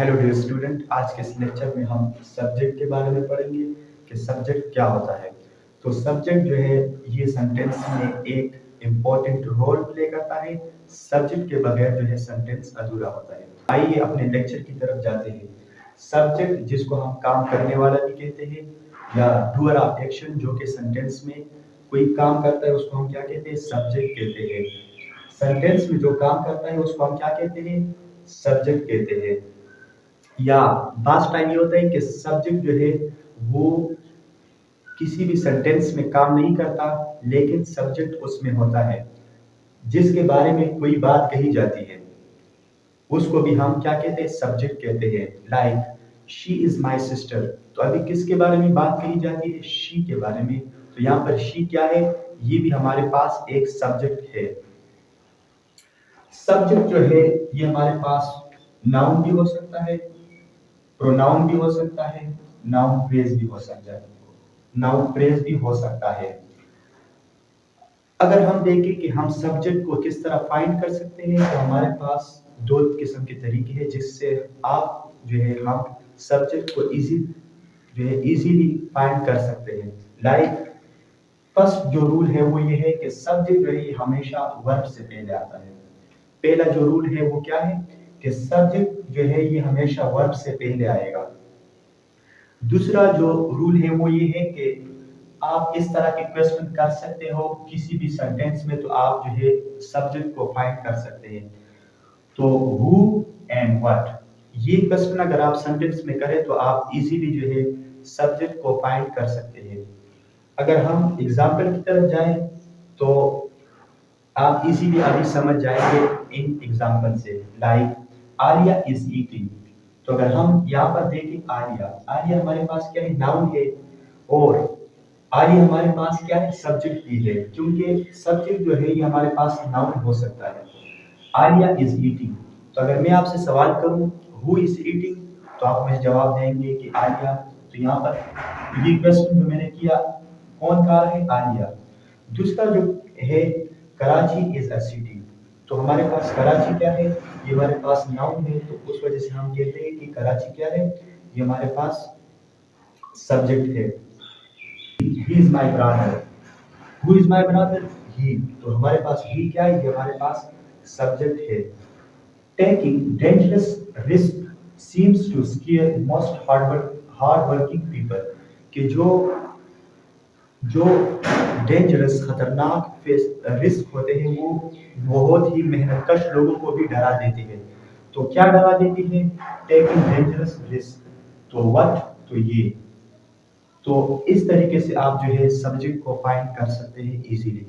Hello dear student, आज के इस लेक्चर में हम सब्जेक्ट के बारे में पढ़ेंगे कि सब्जेक्ट क्या होता है। तो सब्जेक्ट जो है ये सेंटेंस में एक इम्पोर्टेंट रोल प्ले करता है। सब्जेक्ट के बगैर जो है सेंटेंस अधूरा होता है। आइए अपने लेक्चर की तरफ जाते हैं। सब्जेक्ट जिसको हम काम करने वाला भी कहते हैं या डूअर ऑफ एक्शन जो कि सेंटेंस में कोई काम करता है उसको हम क्या कहते हैं, सब्जेक्ट कहते हैं। सेंटेंस में जो काम करता है उसको हम क्या कहते हैं, सब्जेक्ट कहते हैं। या लास्ट टाइम ये होता है कि सब्जेक्ट जो है वो किसी भी सेंटेंस में काम नहीं करता, लेकिन सब्जेक्ट उसमें होता है। जिसके बारे में कोई बात कही जाती है उसको भी हम क्या कहते हैं, सब्जेक्ट कहते हैं। Like she is my sister, तो अभी किसके बारे में बात कही जाती है, शी के बारे में। तो यहाँ पर शी क्या है, ये भी हमारे पास एक सब्जेक्ट है। सब्जेक्ट जो है ये हमारे पास नाउन भी हो सकता है, प्रोनाउन भी हो सकता है, नाउन फ्रेज भी हो सकता है, नाउन फ्रेज भी हो सकता है। अगर हम देखें कि हम सब्जेक्ट को किस तरह फाइंड कर सकते हैं, तो हमारे पास दो किस्म के तरीके हैं जिससे आप जो है हम सब्जेक्ट को इजीली फाइंड कर सकते हैं। लाइक फर्स्ट जो रूल है वो ये है कि सब्जेक्ट जो है ये हमेशा वर्ब से पहले आता है। पहला जो रूल है वो क्या है कि सब्जेक्ट जो है ये हमेशा वर्ब से पहले आएगा। दूसरा जो रूल है वो ये है कि आप इस तरह के क्वेश्चन कर सकते हो किसी भी सेंटेंस में, तो आप जो है सब्जेक्ट को फाइंड कर सकते हैं। तो हु एंड व्हाट, ये क्वेश्चन अगर आप सेंटेंस में करें तो आप इजीली जो है सब्जेक्ट को फाइंड कर सकते हैं। अगर हम एग्जाम्पल की तरफ जाएं तो आप इजीली अभी समझ जाएंगे इन एग्जाम्पल से। लाइक आलिया इज ईटिंग, तो अगर हम यहाँ पर देखें आलिया, आलिया हमारे पास क्या है, नाउन है, और आलिया हमारे पास क्या है, सब्जेक्ट भी है। क्योंकि सब्जेक्ट जो है ये हमारे पास नाउन हो सकता है। आलिया इज ईटिंग, तो अगर मैं आपसे सवाल करूं हु इज ईटिंग, तो आप मुझे जवाब देंगे कि आलिया। तो यहाँ पर ये क्वेश्चन जो मैंने किया कौन खा रहा है, आलिया। दूसरा जो है कराची इज अ सिटी, तो हमारे पास कराची क्या है, ये हमारे पास नाउन है, तो उस वजह से हम कहते हैं कि कराची क्या है, ये हमारे पास सब्जेक्ट है। He is my brother, who is my brother, he, तो हमारे पास ही क्या है, ये हमारे पास सब्जेक्ट है। Taking dangerous risk seems to scare most hard working people, कि जो जो डेंजरस खतरनाक रिस्क होते हैं वो बहुत ही मेहनतकश लोगों को भी डरा देती है। तो क्या डरा देती है, टेकिंग डेंजरस रिस्क, तो व्हाट, तो ये। तो इस तरीके से आप जो है सब्जेक्ट को फाइंड कर सकते हैं इजीली।